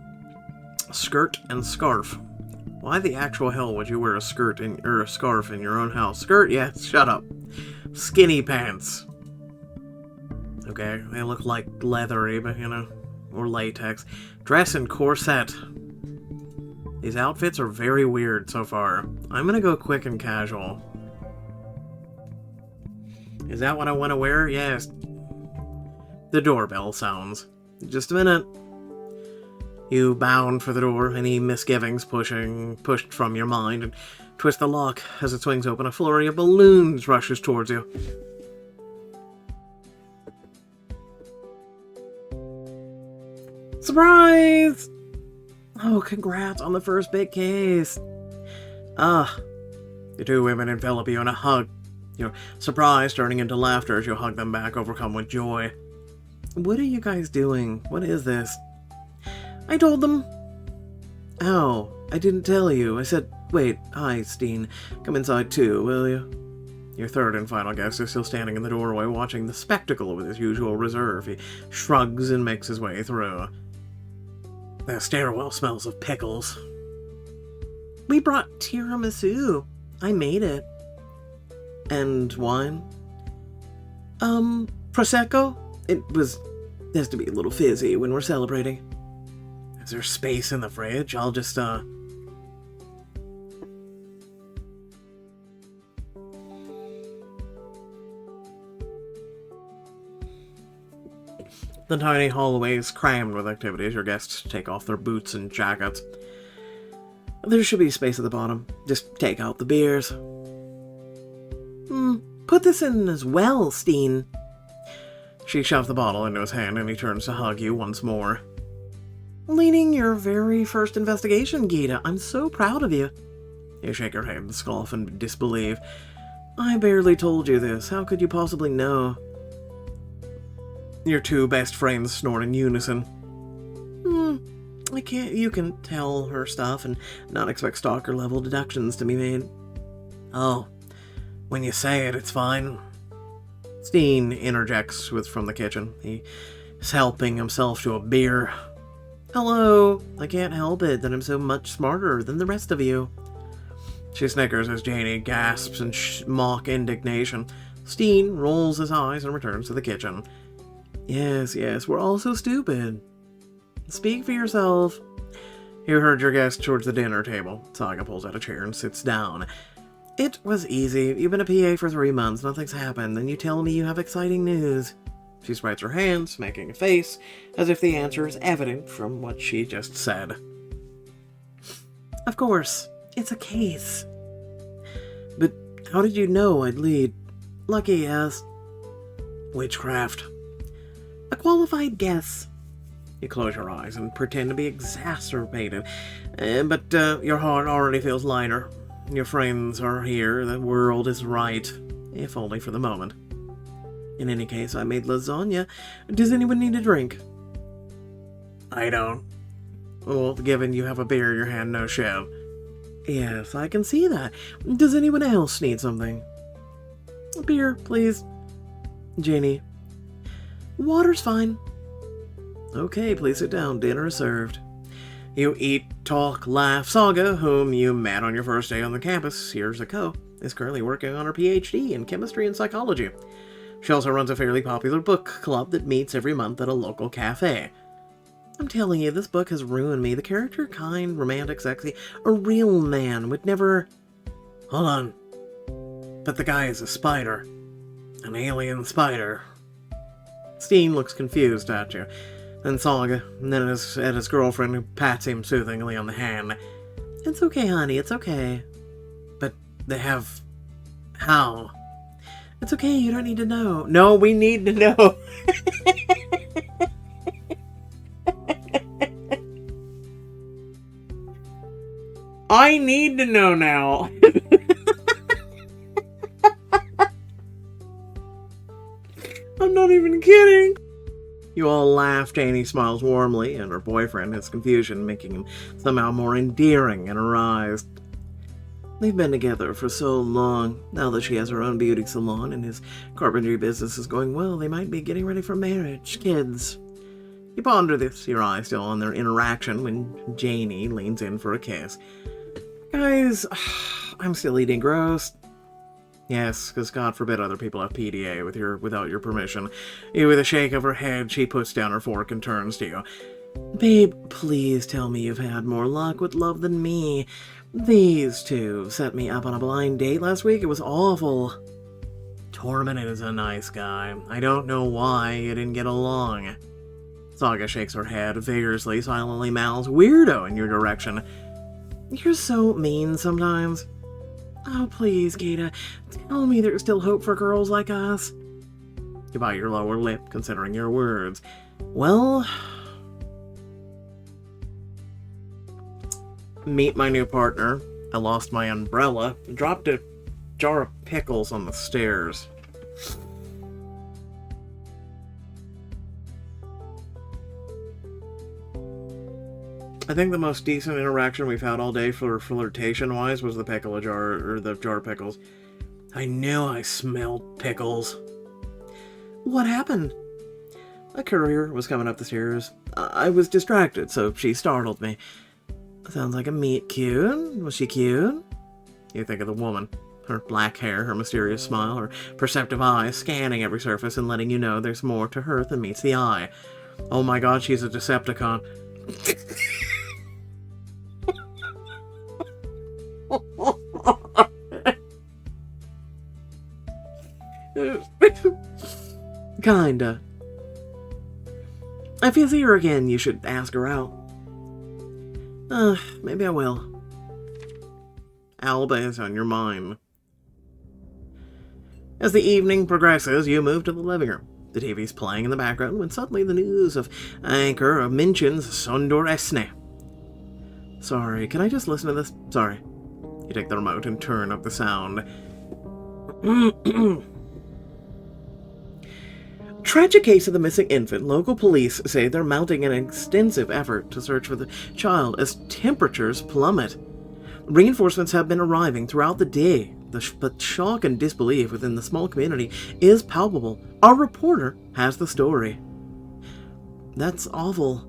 Skirt and scarf. Why the actual hell would you wear a skirt or a scarf in your own house? Skirt? Yes, shut up. Skinny pants. Okay, they look like leathery, but or latex. Dress and corset. These outfits are very weird so far. I'm gonna go quick and casual. Is that what I want to wear? Yes. The doorbell sounds. Just a minute. You bound for the door, any misgivings pushed from your mind, and twist the lock. As it swings open, a flurry of balloons rushes towards you. Surprise! Oh, congrats on the first big case. The two women envelop you in a hug. Your surprise turning into laughter as you hug them back, overcome with joy. What are you guys doing? What is this? I told them. Ow, I didn't tell you. I said, wait, hi, Steen. Come inside too, will you? Your third and final guest is still standing in the doorway, watching the spectacle with his usual reserve. He shrugs and makes his way through. The stairwell smells of pickles. We brought tiramisu. I made it. And wine? Prosecco? It has to be a little fizzy when we're celebrating. Is there space in the fridge? I'll just, The tiny hallway is crammed with activities. Your guests take off their boots and jackets. There should be space at the bottom. Just take out the beers. Put this in as well, Steen. She shoved the bottle into his hand and he turns to hug you once more. Leading your very first investigation, Gita. I'm so proud of you. You shake your head and scoff and disbelieve. I barely told you this. How could you possibly know? Your two best friends snort in unison. I can't. You can tell her stuff and not expect stalker level deductions to be made. Oh, when you say it, it's fine. Steen interjects from the kitchen. He's helping himself to a beer. Hello. I can't help it that I'm so much smarter than the rest of you. She snickers as Janie gasps in mock indignation. Steen rolls his eyes and returns to the kitchen. Yes, we're all so stupid. Speak for yourself. You heard your guest towards the dinner table. Saga pulls out a chair and sits down. It was easy. You've been a PA for 3 months. Nothing's happened. Then you tell me you have exciting news. She spreads her hands, making a face, as if the answer is evident from what she just said. Of course. It's a case. But how did you know I'd lead? Lucky, yes. Witchcraft. A qualified guess. You close your eyes and pretend to be exacerbated, but your heart already feels lighter. Your friends are here, the world is right, if only for the moment. In any case, I made lasagna. Does anyone need a drink? I don't. Well, given you have a beer in your hand, no shit. Yes, I can see that. Does anyone else need something? A beer, please. Janie. Water's fine. Okay, please sit down. Dinner is served. You eat, talk, laugh. Saga, whom you met on your first day on the campus years ago, is currently working on her PhD in chemistry and psychology. She also runs a fairly popular book club that meets every month at a local cafe. I'm telling you, this book has ruined me. The character, kind, romantic, sexy, a real man would never... Hold on. But the guy is a spider. An alien spider. Steen looks confused at you. Then Saga, and then at his girlfriend, who pats him soothingly on the hand. It's okay, honey, it's okay. But they have... How? It's okay, you don't need to know. No, we need to know. I need to know now. I'm not even kidding. You all laugh. Janie smiles warmly, and her boyfriend has confusion, making him somehow more endearing in her eyes. They've been together for so long. Now that she has her own beauty salon and his carpentry business is going well, they might be getting ready for marriage, kids. You ponder this, your eyes still on their interaction, when Janie leans in for a kiss. Guys, I'm still eating gross. Yes, because God forbid other people have PDA without your permission. With a shake of her head, she puts down her fork and turns to you. Babe, please tell me you've had more luck with love than me. These two set me up on a blind date last week. It was awful. Tormund is a nice guy. I don't know why you didn't get along. Saga shakes her head vigorously, silently mouths weirdo in your direction. You're so mean sometimes. Oh, please, Gita. Tell me there's still hope for girls like us. You bite your lower lip, considering your words. Well... Meet my new partner. I lost my umbrella. Dropped a jar of pickles on the stairs. I think the most decent interaction we've had all day for flirtation-wise was the pickle jar, or the jar of pickles. I knew I smelled pickles. What happened? A courier was coming up the stairs. I was distracted, so she startled me. Sounds like a meet cute. Was she cute? You think of the woman. Her black hair, her mysterious smile, her perceptive eyes scanning every surface and letting you know there's more to her than meets the eye. Oh my god, she's a Decepticon. Kinda. If you see her again, you should ask her out. Maybe I will. Alba is on your mind. As the evening progresses, you move to the living room. The TV's playing in the background when suddenly the news of Anchor mentions Sondor Esne. Sorry, can I just listen to this? Sorry. You take the remote and turn up the sound. Tragic case of the missing infant. Local police say they're mounting an extensive effort to search for the child as temperatures plummet. Reinforcements have been arriving throughout the day, but shock and disbelief within the small community is palpable. Our reporter has the story. That's awful.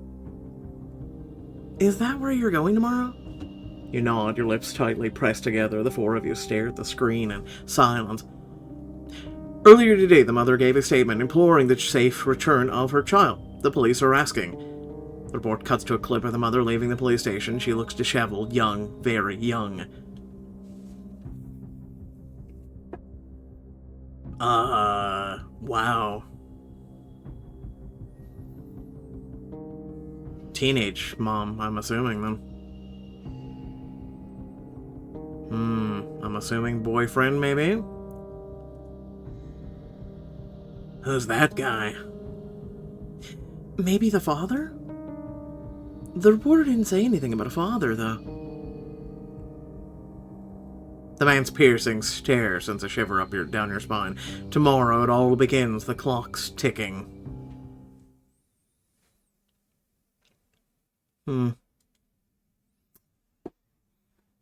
Is that where you're going tomorrow? You nod, your lips tightly pressed together. The four of you stare at the screen in silence. Earlier today, the mother gave a statement imploring the safe return of her child. The police are asking. The report cuts to a clip of the mother leaving the police station. She looks disheveled, young, very young. Wow. Teenage mom, I'm assuming, then. I'm assuming boyfriend, maybe? Who's that guy? Maybe the father? The reporter didn't say anything about a father, though. The man's piercing stare sends a shiver down your spine. Tomorrow it all begins, the clock's ticking.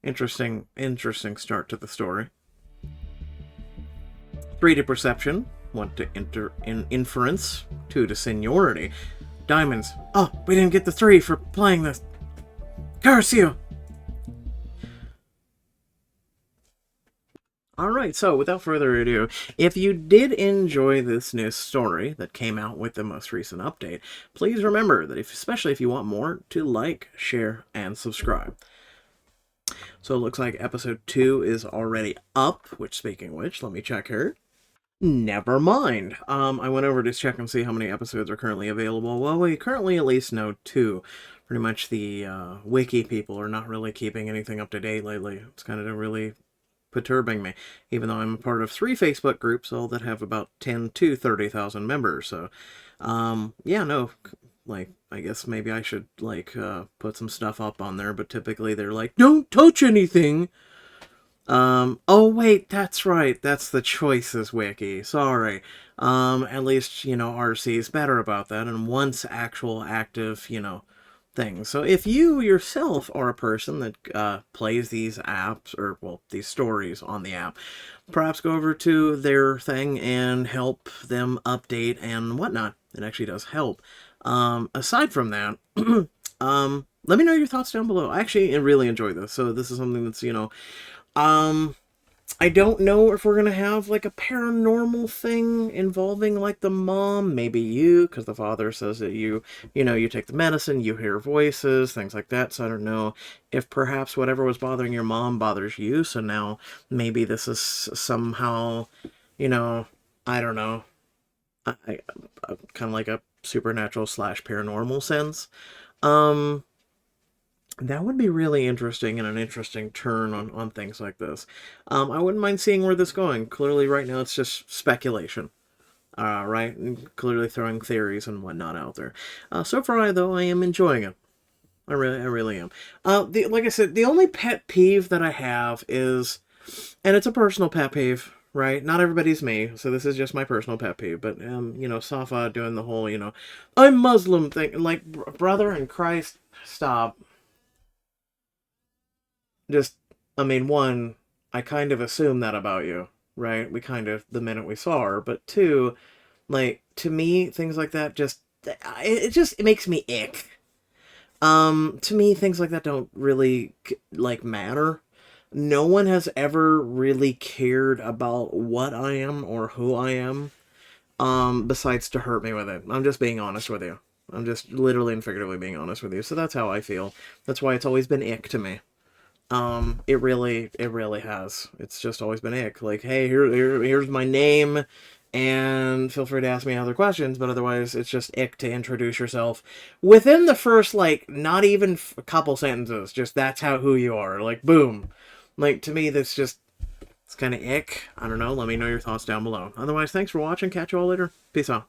Interesting start to the story. 3 to perception, 1 to inference, 2 to seniority. Diamonds. Oh, we didn't get the 3 for playing this. Curse you! Alright, so without further ado, if you did enjoy this new story that came out with the most recent update, please remember that especially if you want more, to like, share, and subscribe. So it looks like episode 2 is already up, which, speaking of which, let me check here. Never mind. I went over to check and see how many episodes are currently available. Well, we currently at least know 2. Pretty much the wiki people are not really keeping anything up to date lately. It's kind of really perturbing me, even though I'm a part of 3 Facebook groups, all that have about 10 to 30,000 members. So, yeah, no, like, I guess maybe I should, like, put some stuff up on there, but typically they're like, don't touch anything! Oh wait, that's right, that's the Choices wiki, sorry. At least, RC is better about that, and wants actual active, things. So if you yourself are a person that plays these apps, or, well, these stories on the app, perhaps go over to their thing and help them update and whatnot. It actually does help. Aside from that, let me know your thoughts down below. I actually really enjoy this, so this is something that's, I don't know if we're going to have, like, a paranormal thing involving, like, the mom, maybe you, because the father says that you take the medicine, you hear voices, things like that, so I don't know if perhaps whatever was bothering your mom bothers you, so now maybe this is somehow, I don't know, I kind of like a supernatural / paranormal sense. That would be really interesting and an interesting turn on things like this. I wouldn't mind seeing where this is going. Clearly, right now, it's just speculation. Right? And clearly throwing theories and whatnot out there. So far, though, I am enjoying it. I really am. Like I said, the only pet peeve that I have is, and it's a personal pet peeve, right? Not everybody's me, so this is just my personal pet peeve. But, Safa doing the whole, I'm Muslim thing. Like, brother in Christ, stop. Just, one, I kind of assume that about you, right? We kind of, the minute we saw her. But 2, like, to me, things like that it makes me ick. To me, things like that don't really, like, matter. No one has ever really cared about what I am or who I am, besides to hurt me with it. I'm just being honest with you. I'm just literally and figuratively being honest with you. So that's how I feel. That's why it's always been ick to me. It really has. It's just always been ick. Like, hey, here's my name, and feel free to ask me other questions, but otherwise, it's just ick to introduce yourself within the first, like, not even a couple sentences. Just that's who you are. Like, boom. Like, to me, it's kind of ick. I don't know. Let me know your thoughts down below. Otherwise, thanks for watching. Catch you all later. Peace out.